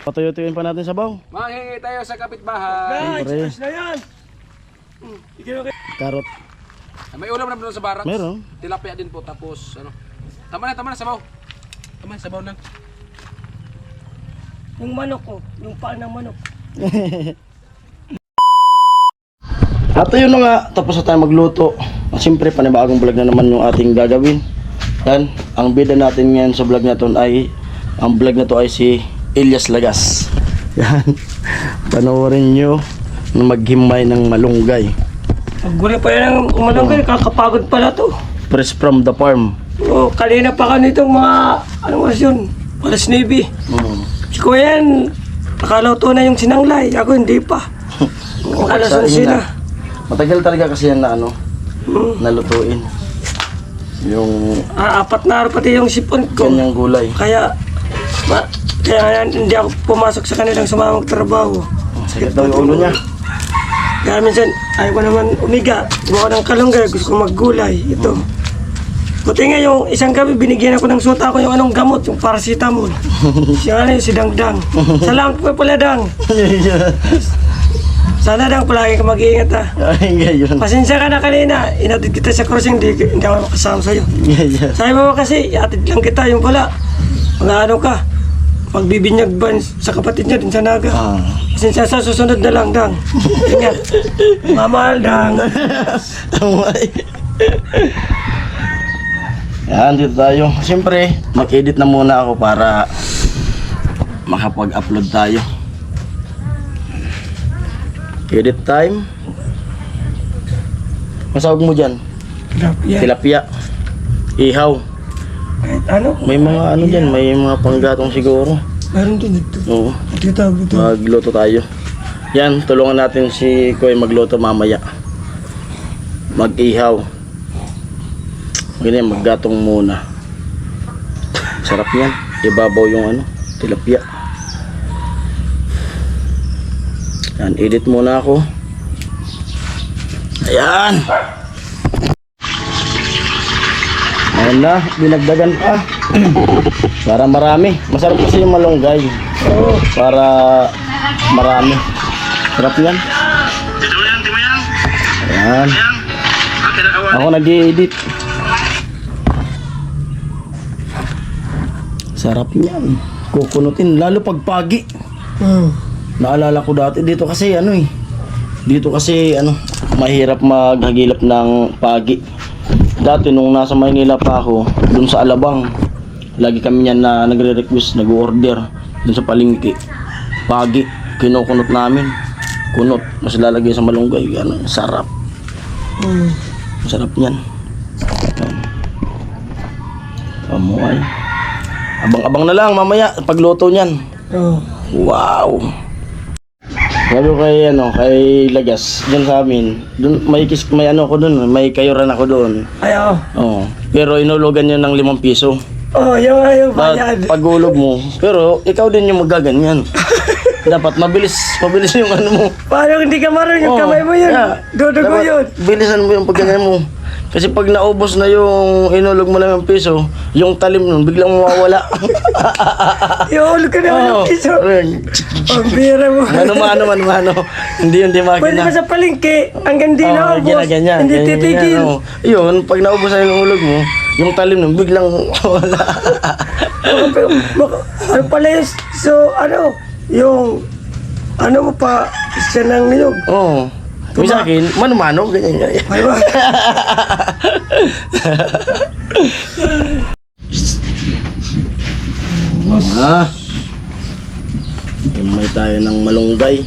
Patuyo-tuyuin pa natin sabaw. Manghingi tayo sa kapitbahay. Siyempre. Na yan. Karot. May ulam na doon sa barracks. Meron. Tilapia din po. Tapos ano. Tama na sabaw. Tama na sabaw lang. Yung manok ko, yung paa ng manok. At yun na nga, tapos na tayo magluto. Siyempre, panibagong vlog na naman yung ating gagawin. Yan, ang bida natin ngayon sa vlog na to ay, ang vlog na to ay si Elias Lagas. Yan, panoorin nyo na maghimay ng malunggay. Pagguli pa yan ng malunggay, kakapagod pala to. Fresh from the farm. Oh, kanina pa ka nitong mga, ano mas yun, alas 9. Si Kuya yan, nakaluto na yung sinanglay. Ako hindi pa. Alas 11 na. Matagal talaga kasi yan na ano, nalutuin. Yung Apat na araw pati yung sipon ko. kanyang gulay. Kaya yan, hindi ako pumasok sa kanilang sumamang trabaho. Sakit daw yung ulo niya. Kaya minsan, ayaw ko naman umiga. Gumawa ng kalunggay, gusto ko maggulay. Ito. Buti nga yung isang gabi, binigyan ako ng suta ko yung anong gamot, yung paracetamol. Siya ano yung si Dangdang. Salamat po pala, Dang. Sana, Dang, palagi ka mag-iingat, ha. Ay, ngayon. Pasensya ka na kanina. Inatid kita sa crossing, hindi ako makasama sa'yo. Sabi mo kasi, iatid lang kita, yung pala. Mga ano ka, magbibinyag ba sa kapatid niya din sa Naga. Pasensya sa susunod na lang, Dang. Ingat. Mamahal, Dang. Tamay. Yan, dito tayo. Siyempre, mag-edit na muna ako para makapag-upload tayo. Edit time. Masawag mo dyan? Tilapia. Tilapia. Ihaw. Kahit ano? May mga ano dyan, may mga panggatong siguro. Meron din dito. Oo. Titawag dito. Magluto tayo. Yan, tulungan natin si Koy magluto mamaya. Mag-ihaw. Ganyan, maggatong muna. Sarap yan. Ibabaw yung ano, tilapia. Yan, edit muna ako. Ayan. Ayan na, binagdagan pa. Para marami. Masarap kasi yung malunggay. Para marami. Sarap yan. Ayan. Ako nag-i-edit. Sarap yan. Kukunutin. Lalo pag pagi. Naalala ko dati dito kasi ano dito kasi ano mahirap maghagilap ng pagi. Dati nung nasa Maynila pa ako, dun sa Alabang, lagi kami niyan na nagre-request, nag-order dun sa palengke. Pagi, kinukunot namin. Kunot, mas lalagay sa malunggay, ano, sarap. Sarap niyan. Amoy. Abang-abang na lang mamaya pagluto niyan. Wow. Sabi ko kay kay Lagas diyan sa amin. Doon may ano ko doon, may kayuran ako doon. Ay, oo. Oo. Pero inulugan niya ng 5 piso. Oh, yung bayad. Pagulog mo. Pero ikaw din yung magaganyan. Dapat mabilis yung ano mo. Paano hindi ka marunong yung kamay mo yun? Dudugo yun. Bilisan mo yung pagganyan mo. Kasi pag naubos na yung inulog mo lang 5 piso, yung talim nun biglang mawawala. Iulog ka naman ng piso. Ang bira mo. Mano. Hindi makina. Pwede ba sa palengke, hanggang di naubos, hindi titigil. Yun, pag naubos na yung ulog mo, yung talim nun biglang wala. Ano pala yun? So, yung mo pa, siya ng niyog. Oo. Kung sa akin, mano, ganyan. Ay ba? May tayo ng malunggay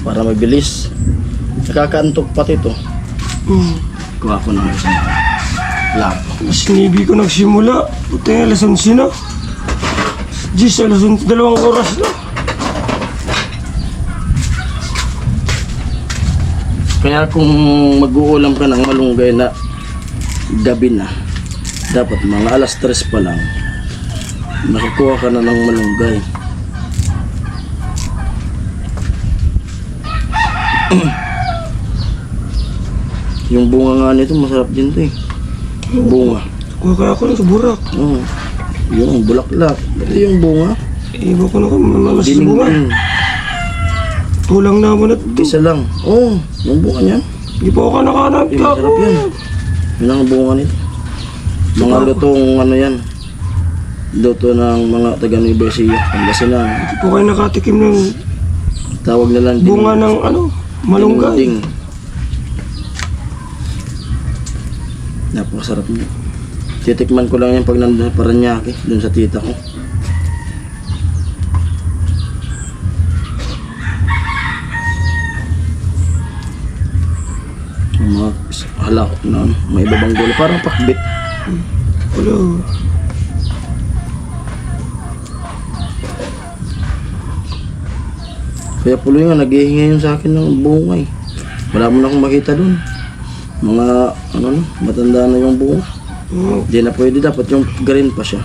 para mabilis. Nakakaantok pati ito. Kuha ko ng isang lapo. Mas nibi ko nagsimula. Puti, alas 11 na. Diyos, alas 2 oras na. Kaya kung mag-uulam ka ng malunggay na gabi na, dapat mga alas 3 pa lang nakukuha ka na ng malunggay. Yung bunga nga nito masarap din to Bunga. Kuha kaya ako ng sa burak. Oo. Yung bulaklak. Ito yung bunga. Iba ko na kung mamamas sa Dining bunga. din. Tulang naman at Isa lang. Oo, yung bunga niyan. Di pa ako nakahanap Eh, masarap yan. Yun ang bunga nito. Mga lutong ano yan. Luto ng mga taga Nueva Ecija, Pangasinan. Di pa kayo nakatikim ng Tawag na lang bunga ng ano, malunggay. Ding. Napakasarap niya. Titikman ko lang yan pag nandun sa Paranaque, dun sa tita ko. Yung mga halak na ano, may ibabang gulo, parang pakbit. Wala. Kaya puloy nga, naghihingi yun sa akin ng bunga eh. Wala mo na akong makita dun. Mga, ano na, matanda na yung bunga. Hindi na pwede, dapat yung green pa siya.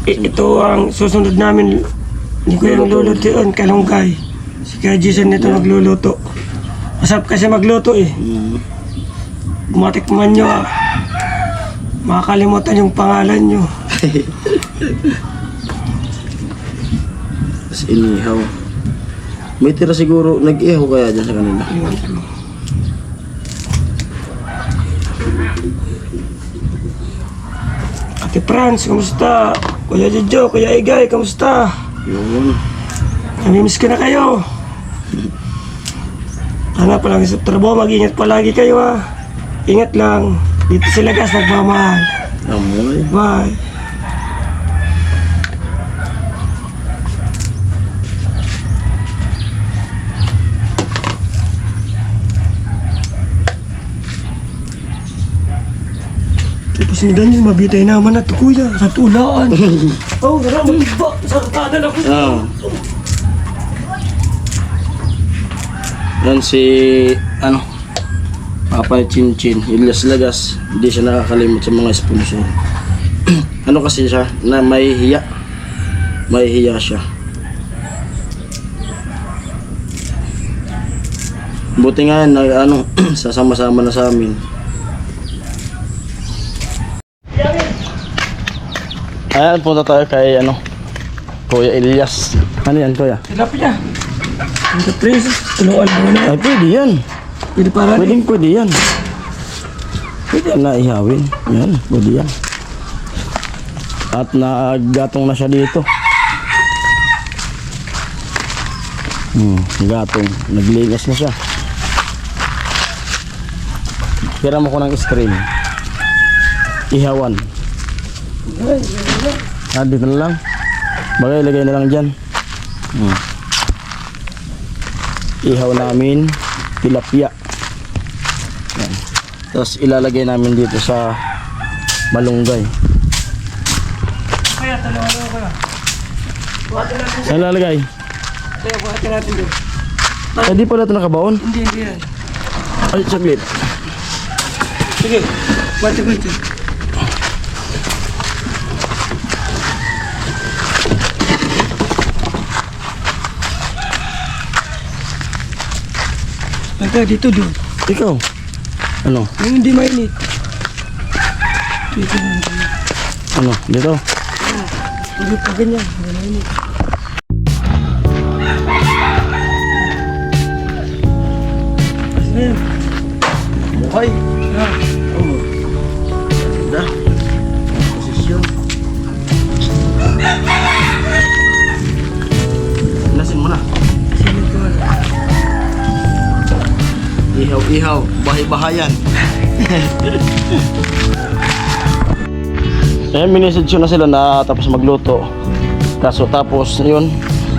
Ito ang susunod namin ni Kuya lulutuin, kalunggay. Si Kuya Jason nito magluluto. Masarap kasi magluto eh. Matikman nyo ah. Makakalimutan yung pangalan nyo. Tapos inihaw. May tira siguro, nag-ihaw kaya dyan sa kanila. Ate Franz, kamusta? Kuya Jojo, Kuya Igay, kamusta? Yun. Namimiss ko na kayo. Sana palagi sa trabaho, mag-ingat palagi kayo ah. Ingat lang. Dito sila gas, nagmamahal. Amoy. Bye. Tapos ni Daniel, mabitay naman at kuya sa tulaan. Oh, naramang ba? Sa kanan ako. Ah. Yan si, ano, Papa ni Chinchin, Ilyas Lagas. Hindi siya nakakalimot sa mga sponsor. Ano kasi siya, na may hiya. May hiya siya. Buti nga na ano, sasama-sama na sa amin. Ayan, punta tayo kay ano, Kuya Ilyas. Ano yan, Kuya? Tilapia. Ang preso, tulungan mo na. Ay, pwede yan. Pwede para rin. Pwede yan. Pwede yan na ihawin. Yan, pwede yan. At nagatong na siya dito. Gatong. Nagligas na siya. Tira mo ko ng screen. Ihawan. Dito na lang. Bagay, ilagay na lang dyan. Ihaw namin tilapia. Yan. Tapos ilalagay namin dito sa malunggay. Kaya, tulungan mo kaya. Buhatin natin. Saan ilalagay? Kaya, buhatin natin doon. Ay, di pala ito nakabaon. Hindi yan. Ay, saglit. Sige, buhatin. Ante, dito doon. Ikaw. Ano? Yung hindi mainit. Dito na. Ano? Dito? Hindi pa ganyan. Hindi mainit. Kasi na yan. Buhay. Ah, Oh. Ganda. Posisyon. Lasin mo na. sige ko. Ihaw-ihaw. Bahay-bahayan. Ayan, minisidyo na sila na tapos magluto. Kaso tapos, yun,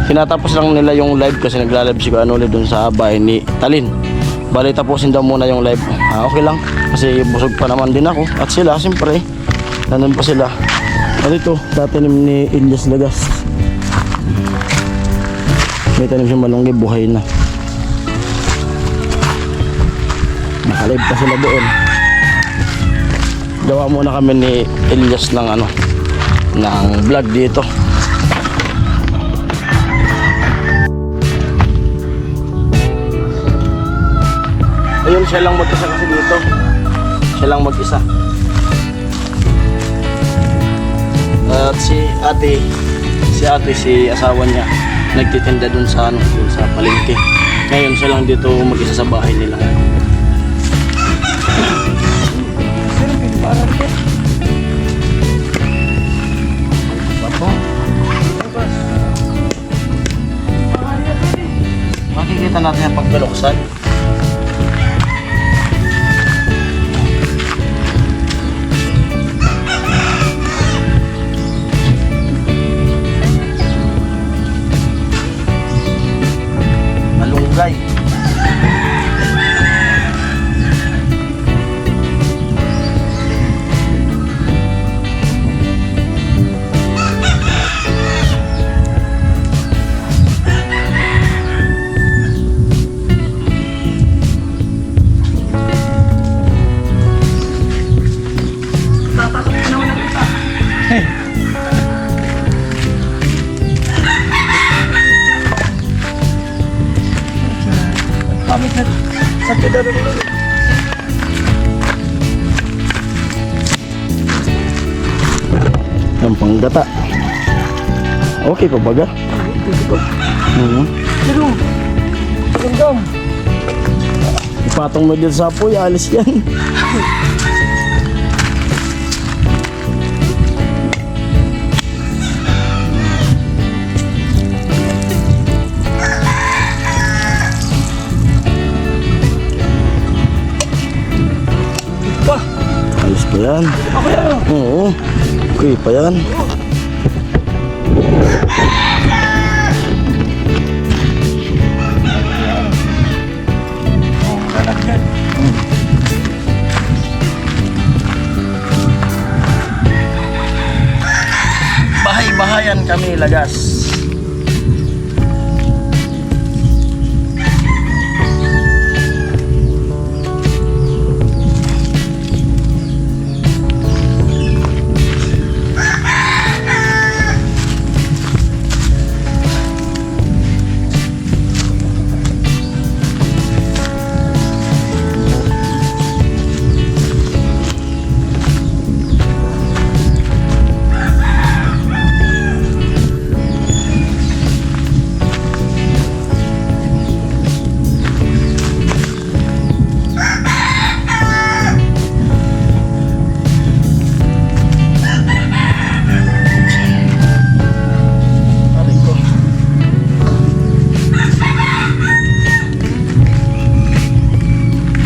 tinatapos lang nila yung live kasi nagla-live si Kuya Noli dun sa bahay ni Talin. Bali, tapusin daw muna yung live. Okay lang, kasi busog pa naman din ako. At sila, siyempre, nandun pa sila. At ito, tatanim ni Ilyas Lagas. May tanim siyang malunggay, buhay na. Nakalive pa sila doon. Gawa muna kami ni Ilyas ng ano, ng vlog dito. Ayun, siya lang mag-isa kasi dito. Siya lang mag-isa. At si ate, si asawa niya, nagtitinda dun sa palengke. Ngayon siya lang dito mag-isa sa bahay nila. Sir, piniparang ko. Bato. Makikita natin ang pagbaluksan. Malunggay. Tatakot ko naman ang isa. Pamit na sa pedalo nila. Ang panggata. Okay pa baga? Pero, gandam. Ipatong mo dito sa apoy, alis yan. Pa, Alis pa yan. ako yan. Oo. Okay pa yan. Lalagyan. Bahay-bahayan kami lagas. Aray ko.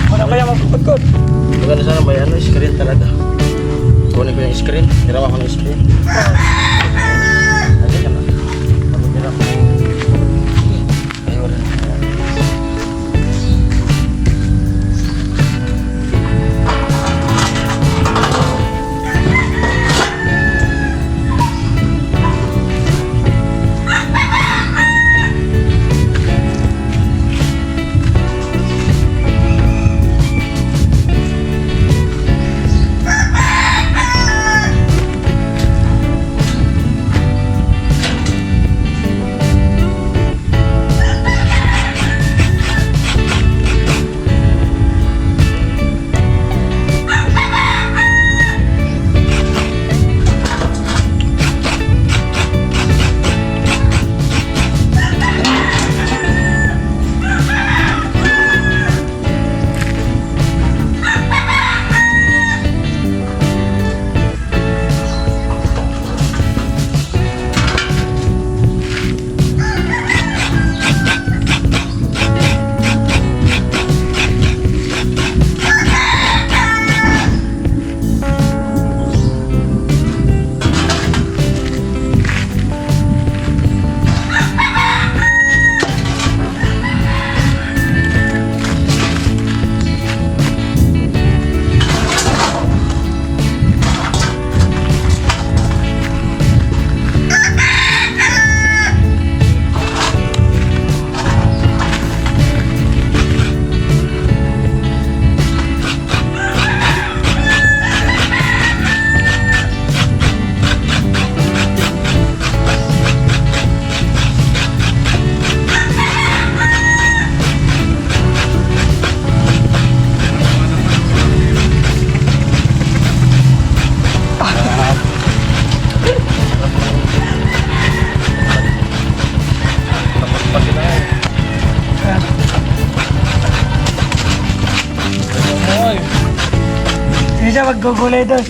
Wala kaya magpagkod. Maganda sana may screen talaga. Kunin ko yung screen. Hirawa ko ng screen. Ayan ka na. Pag-hirap ko. Ayaw rin. Hindi siya maggugulay doon.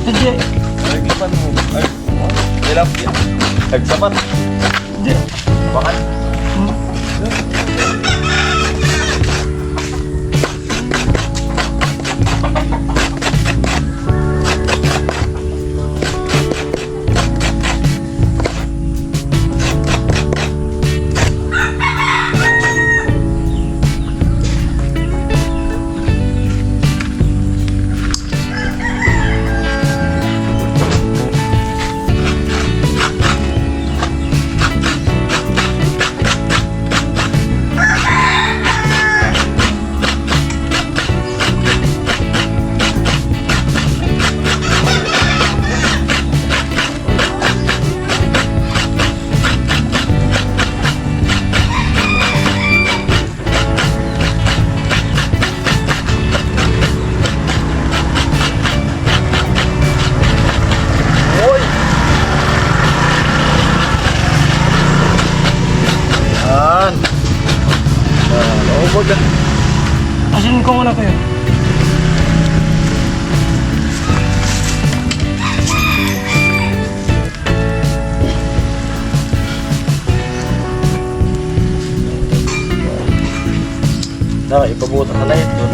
Hindi. Naglapan mo. Ay, nilap yan. Nagsapan. Hindi. Bakit? Yan. Naubod na. Asin ko muna kayo. Ipabutan na light doon.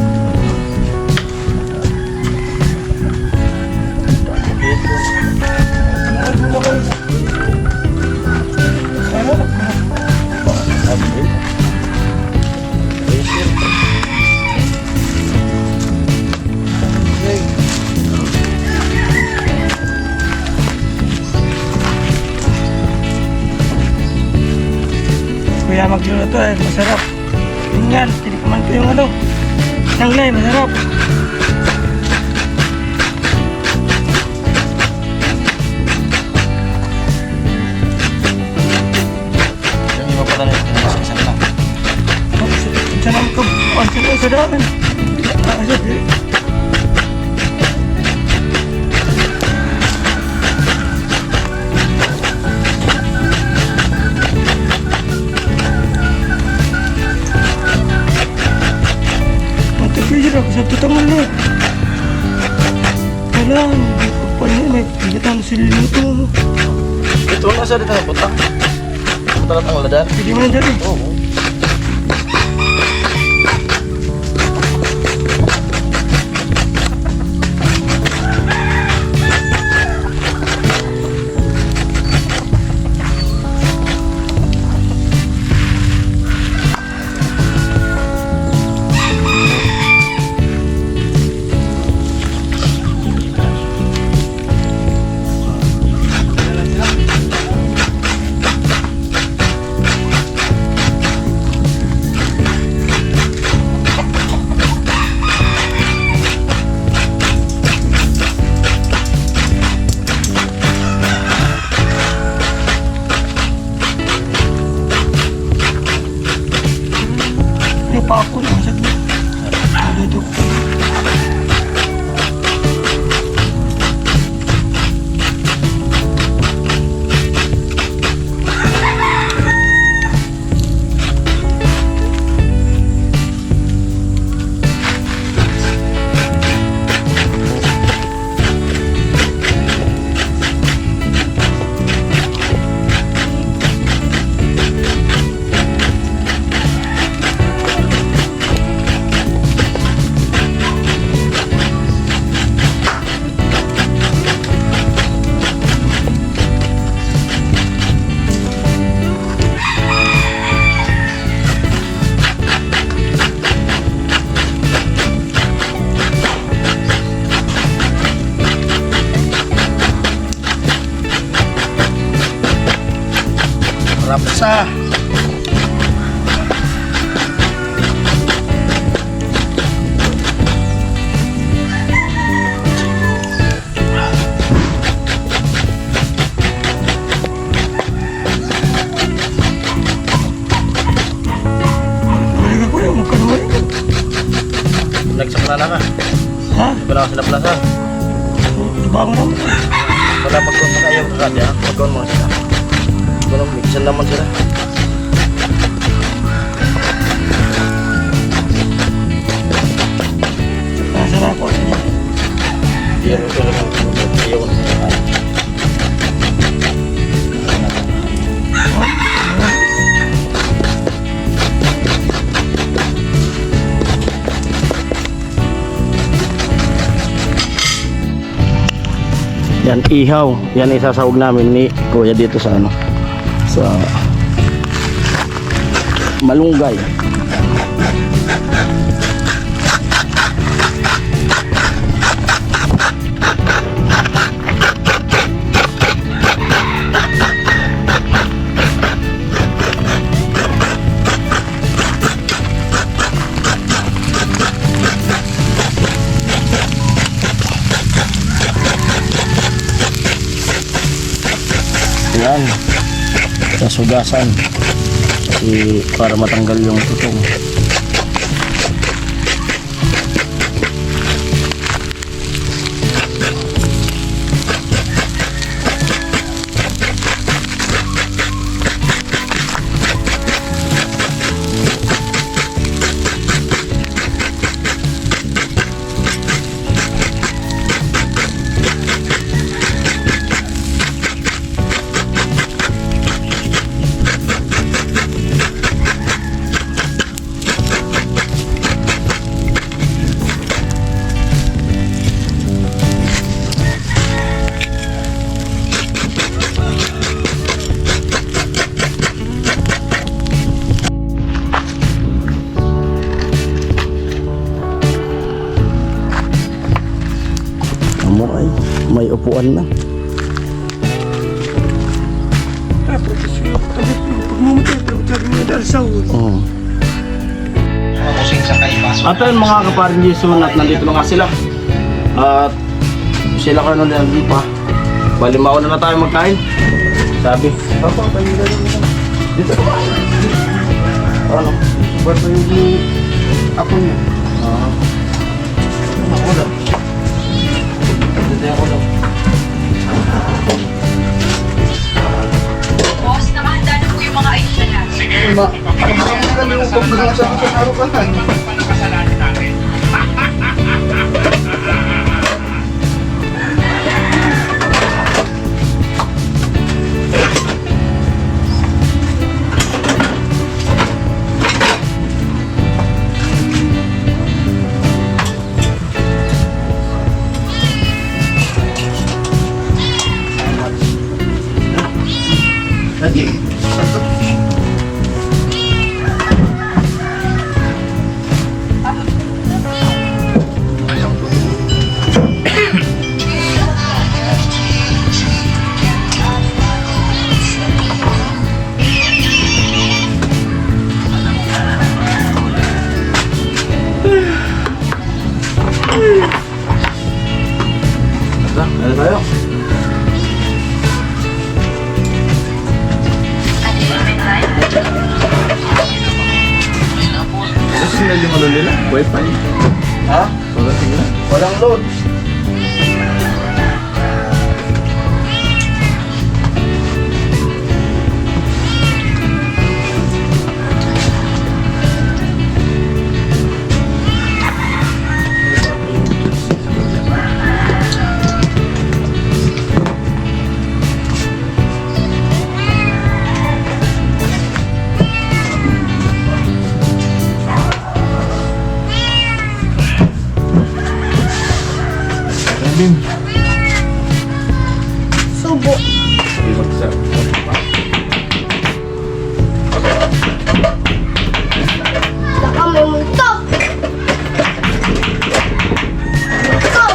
Kuya magluluto eh, masarap. Tingnan, tinikman ko yung ano. Tanglay, masarap. Yung iba pala na ito sa isang lang. Sanam ko, pansin ko sa daan. Asad eh. Matapigil ako sa tutangan na. Kailangan, pagpanin eh. Pilitan sila nito. Ito na sa dito na punta. Punta na tanggal na dyan. Pili mo na dyan eh. Oo. Sarap sa. Talaga ko yung mukha naman. Nagsakla na ka. Ha? Wala ka sila plaza. Bang mo. Wala pagkaon pa kayo kakadya. Pagkaon mo sila. Wala mixan naman sila. Nasarap ko. Yan ito naman. Ayaw na sila. Yan ihaw. Yan isasahog namin ni Kuya dito sa ano. Sa malunggay. Yan. Sasugasan. Para matanggal yung tutong. Ay, may upuan na. Tapos pagmamatay ko sabi mo dahil sa ulo. At ayun mga kaparin Jason, at nandito na nga sila. At sila ka nung nandito pa. Bali mauna na tayo magkain. Sabi. Papa, tayo na lang. Dito ka ba? Ano? Ba't pa yung ako niya? Ako lang. Dito ako lang. Boss, nakahanda na po yung mga ayuda natin. Sige. Kami yung pagkakasa ko sa arukahan. Lagi. Ano tayo? Sila yung ano nila? Wi-Fi? Ha? Wala sila? Walang load. Bim. Subo. Sige, magsa. Baka may multo. Multo.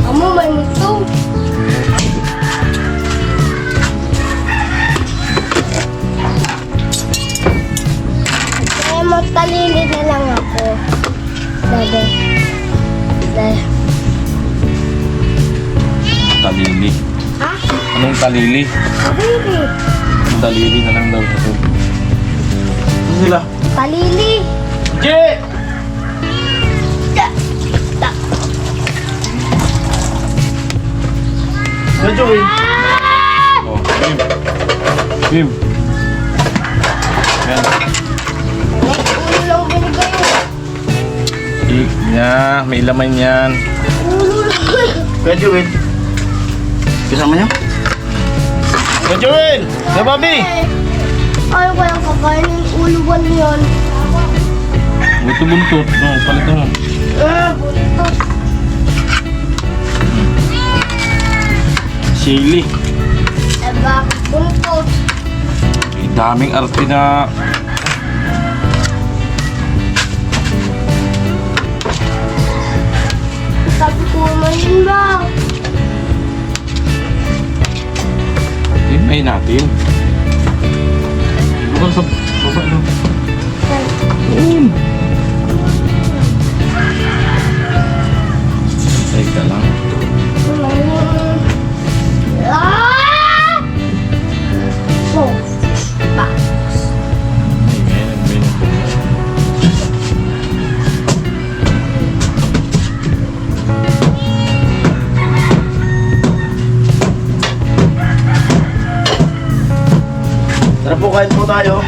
Amo may multo. Dalili. Palili. Dalili na lang daw sa to. Ano sila? Palili. Je! Da. Da. Medyo eh. Oh, Bim. Bim. Yan. Ulo lang binigay mo. Ik niya, may laman yan. Ulo lang. Medyo eh. Kasama niyo? Medyo eh! Hey, Bobby! Ano kayang kakainin? Uluan yan. Ito buntot. No, palit mo. Buntot. Sili. Bakit buntot? May daming arte na. Sabi ko naman yun ba? Timay natin. Bukan sa baba no. Teka lang. Ah! So, ba? Amen. Tara po, kain po tayo.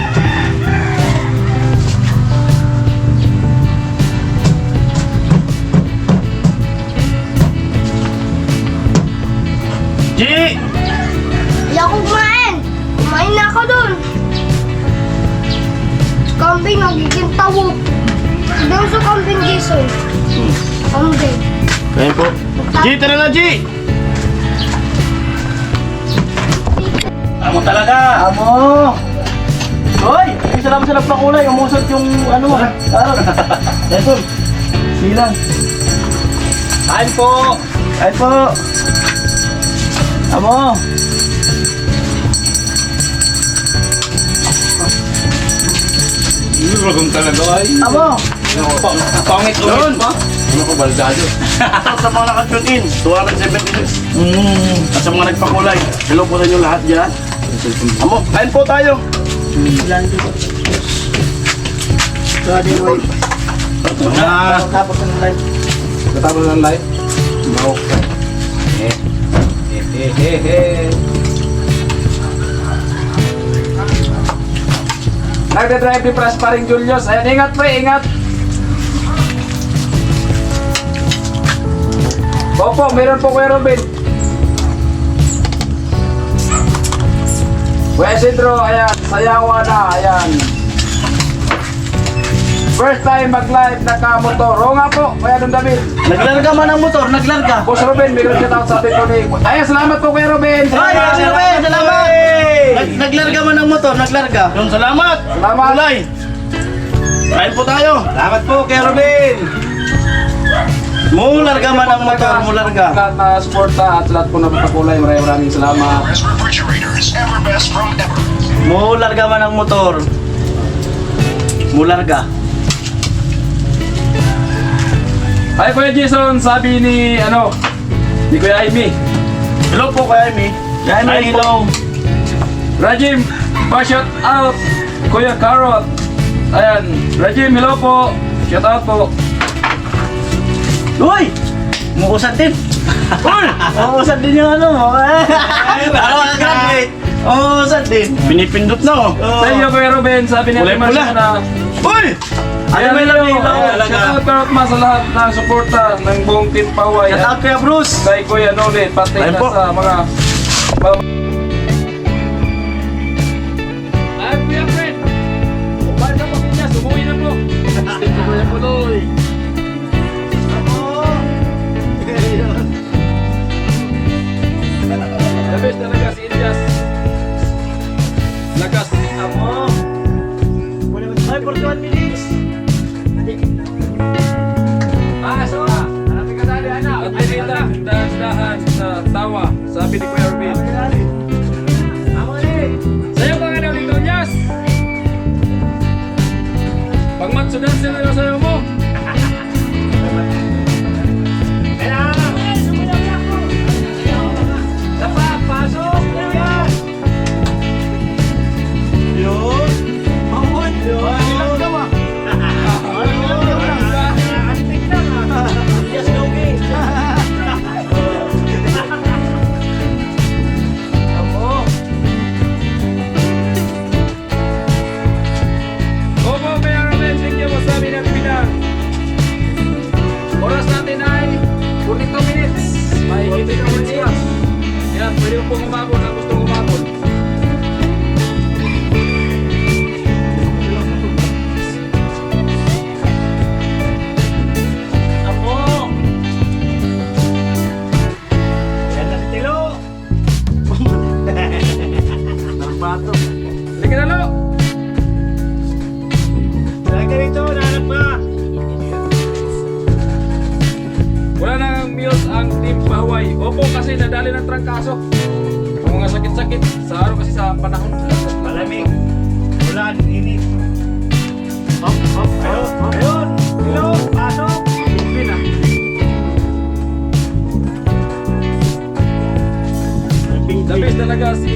Ji! Hindi ako kumain. Kumain na ako dun. Kambing nagiging tawog. Doon sa kambing Jason. Kambing. Kain po. Ji, tara na, Ji! Amo talaga! Amo! Hoy! Ay, sarap-sarap na kulay. Umusot yung ano. Sarap. Jason, silang. Kain po! Kain po! Amo! Ano ba kung talaga ay? Amo! Pangit-ungit pa? Ano ko baldado? At sa mga nakatune in, 276. At sa mga nagpakulay, hello po sa inyo lahat dyan. Amo, kain po tayo. Tapos ng live? Okay. Nagda-drive ni Prosparing Julius. Ayan, ingat pre, ingat. Opo, meron po Kuya Robin. Kuya Isidro, ayan, sayawa na, ayan. First time mag-live naka-motor. Oo nga po, Kuya Don David. Naglarga man ang motor, naglarga. Boss Robin, may shout out sabi ko ni... Ayan, salamat po Kuya Robin. Ay, Ruben, salamat! Naglarga man ang motor, naglarga. Yung salamat! Salamat. Kulay! Kain po tayo! Salamat po Kuya Robin. Mularga man ang motor, mularga. Lahat na suporta at lahat po na patakulay. Maraming salamat. Mularga man ang motor. Mularga. Ay Kuya Jason, sabi ni ni Kuya Amy. Hello po kay Amy. Kay Amy, Hi po. hello. Rajim, pa-shout out Kuya Carrot. Ayan, Rajim, hello po. Shout out po. Uy! Umuusad din. Uy! Umuusad din yung ano mo. Ako graduate. Umuusad din. Pinipindot na oh. Sa inyo Kuya Ruben, sabi ni Ate Pula-pula. Marcia na Uy! Ayan may lamig na oh. shout out Carrot Ma sa lahat ng suporta ng buong Team Paway. Shout out kaya Bruce. Kay Kuya Nolet, pati Ayun na po. sa mga... Ay, Kuya Fred! Kumain na po niya, sumuwi na po. Stay to Kuya Puloy. The best talaga si Indias. Lakas. Amo. Ay, 41 minutes. Hanapin ka dali, anak. At pinita, dahan sa tawa. Sabi ni Kuya Rubin. Sayo ka nga daw dito, Indias. Pag matsudan sila sayo mo. pong umabol ang gustong umabol. Halika na, Lo! Wala nang meals ang Team Pahuay. Opo, kasi nadali ng trangkaso. Ang mga sakit-sakit sa araw kasi sa panahon. Malamig. Ulan, init. Ayun. Hello, pasok. Pin ah. The best talaga si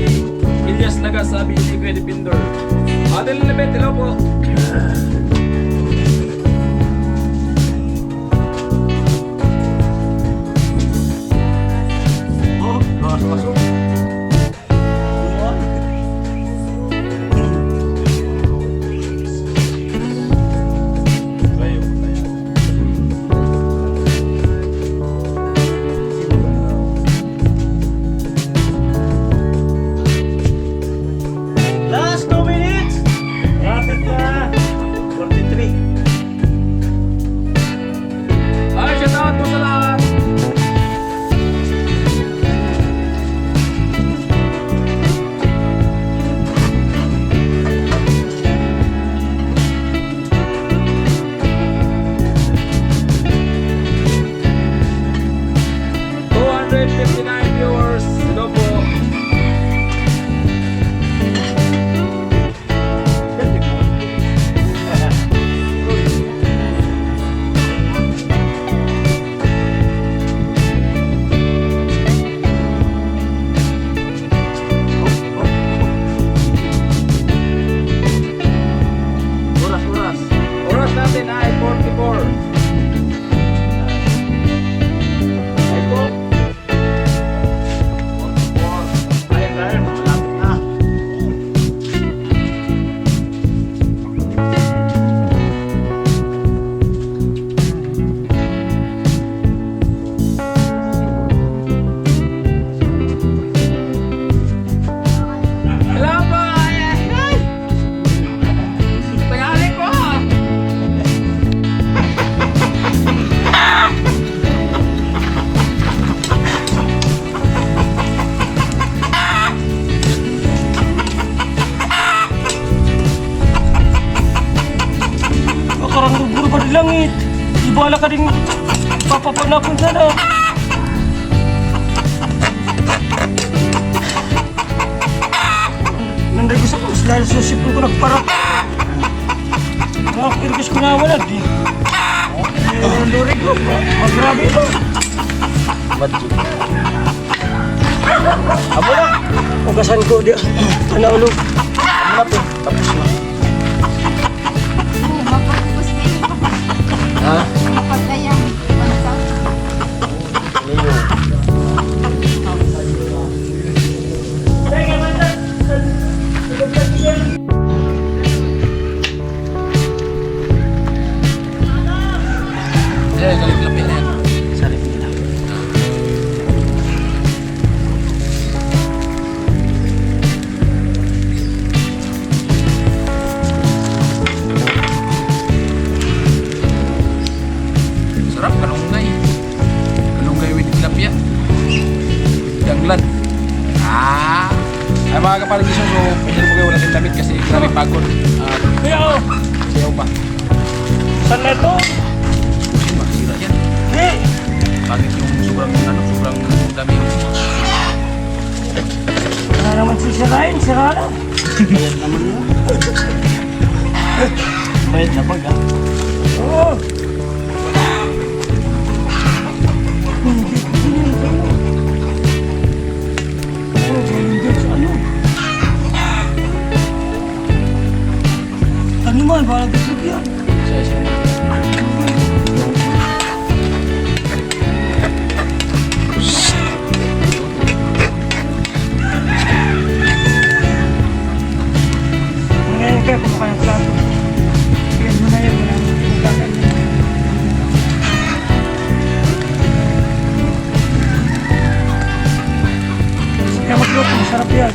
Ilyas Naga, sabi ni Kuya Dipindor. Adel Lebet, hello po. Pasok. Last 2 minutes. Rapid na. 43. Ay, shout out po sa lahat. Viewers, hello po. Oras natin ay 44. Ay po. Ayun, malapit na. Hello po! Ay! Tagali po! Makarang pa di langit. Ibala ka din papapanapon sana. Nanday ko sa kus dahil susipin ko nagparap. Nakakirkis ko na wala di. Ang lori ko. Magrabe ito. Abo na. Ugasan ko di. Panaulo. Ano po? Tapos na. Mapagpus din. Ha? Mapagayang bansa. Leo. Eh, galit-lapit na yan. Sarap nila. Sarap, kalunggay. Kalunggay with tilapia. Ganglan. Ay mga kapaligisyon, so pwede mo kayo wala din damit kasi grabe pagod. Kaya Sayaw pa. saan na ito? Kasi makasira yan. Hey! Bakit yung sobrang dami. Wala naman sisirain, sira na. Bayad naman yun. Bayad na pag, ha? Oo. Ano man, parang gusto yan. Ngayon ka, kumakain ang plato. Bigyan mo na yun, wala mo. Sarap yan.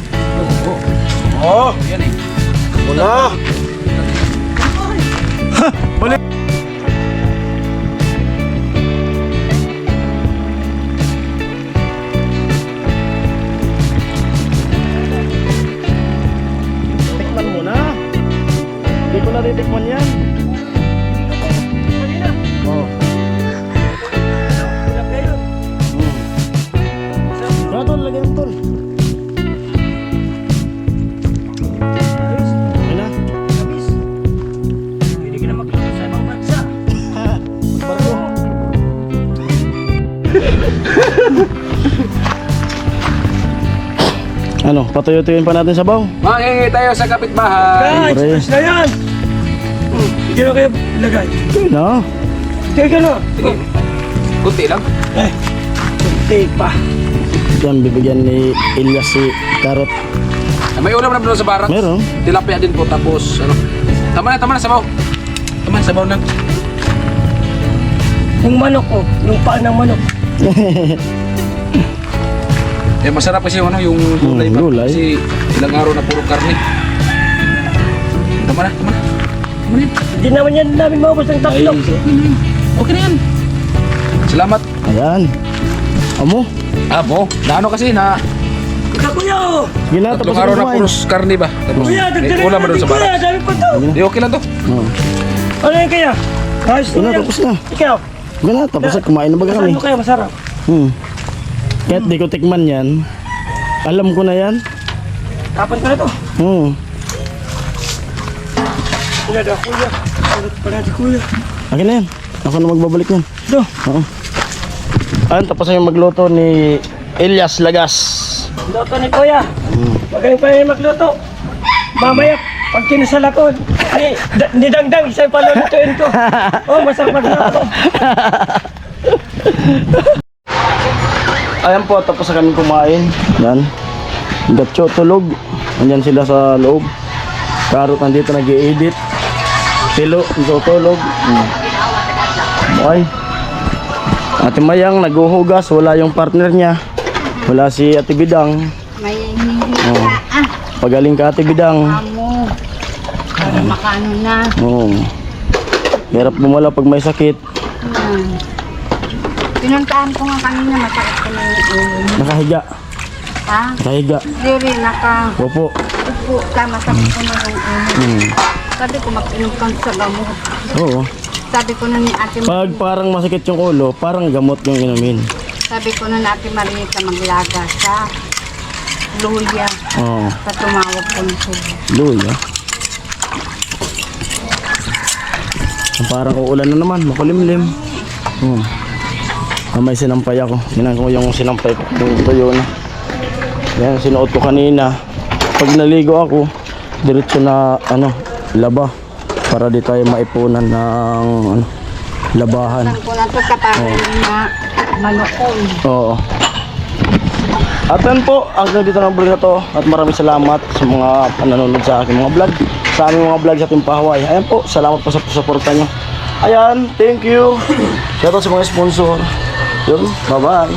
Oh, Yan eh. wala. Tikman mo na. Hindi ko na titikman yan. Kanina. Oh. Sarap kayo. Kaya tol, lagyan mo tol. Ayos. Okay na. Labis. Pwede ka na magluto sa ibang bansa. Barko. Ano, patuyo-tuyuin pa natin sa bawang. Mangingi tayo sa kapitbahay. Guys, pre. tapos na yan. Hindi na kayo ilagay. No? Kaya ka na. Sige. Kunti lang. Take pa. Yan, bibigyan ni Elias si Karot. May ulam na doon sa barak. Meron. Tilapia din po. Tapos, ano. Tama na, sabaw. Tama na, sabaw na. Yung manok ko, yung paa ng manok. Eh, masarap kasi yung ano, yung gulay pa. gulay. Kasi ilang araw na puro karne. Tama na. Tama na yan. Hindi naman yan namin maubos ng tatlo. Okay na yan. Salamat. Ayan. Amo. Abo. Naano kasi na Ika kuya oh. Sige na, tatlong tapos araw na kumain. puros karne ba? Tapos Kuya, may dagdagan ulam na doon natin sa kuya. barak. Dami pa to. Di okay lang to. Oh. Ano yan kaya? Ayos Yun na, yan. tapos na. Ikaw, Sige na, tapos na, kumain na baga saan kami. mo kaya masarap? Kahit di ko tikman yan, alam ko na yan. Kapan ko na to. Kuya daw kuya. Ulit pa natin kuya. Akin na yan. Ako na magbabalik yan. Do. Oo. Ayan, tapos na yung magluto ni Elias Lagas. Luto ni kuya. Magaling pa rin magluto. Mamaya, pag kinasala ko, ni Dangdang, isa'y palulutuin ko. Oh, masarap magluto. Ayan po, tapos na kami kumain. Yan. Gatcho, tulog. Andyan sila sa loob. Karot nandito nag-i-edit. Pilo, tutulog. Okay. Ate Mayang naghuhugas, wala yung partner niya. Wala si Ate Bidang. May hinihingi ka. Pagaling ka Ate Bidang. Amo. Para makano na. Oo. Hirap bumala pag may sakit. Pinuntahan ko nga kanina, masakit ko na yung ulo. Nakahiga. Ha? Nakahiga. Diri, Opo. upo ka, masakit ko na yung ulo. Sabi ko, mag-inom kang sa gamot. Oo. Sabi ko na ni Ate Pag parang masakit yung ulo, parang gamot yung inumin. Sabi ko na Ate Marita maglaga sa luya. Oo. Sa tumawag ko ng subo. Luya. Parang uulan na naman, makulimlim. May sinampay ako. Tingnan ko yung sinampay ko. Yung tuyo na. Yan, sinuot ko kanina. Pag naligo ako, diretso na laba. Para di tayo maipunan ng labahan. Saan ko na ito kapag na manukol. Oo. At yan po, hanggang dito na vlog na to. At maraming salamat sa mga nanonood sa aking mga vlog. Sa aming mga vlog sa ating Pahawaii. Ayan po, salamat po sa suporta nyo. Ayan, thank you. Shoutout sa mga sponsor. Yun, bye-bye.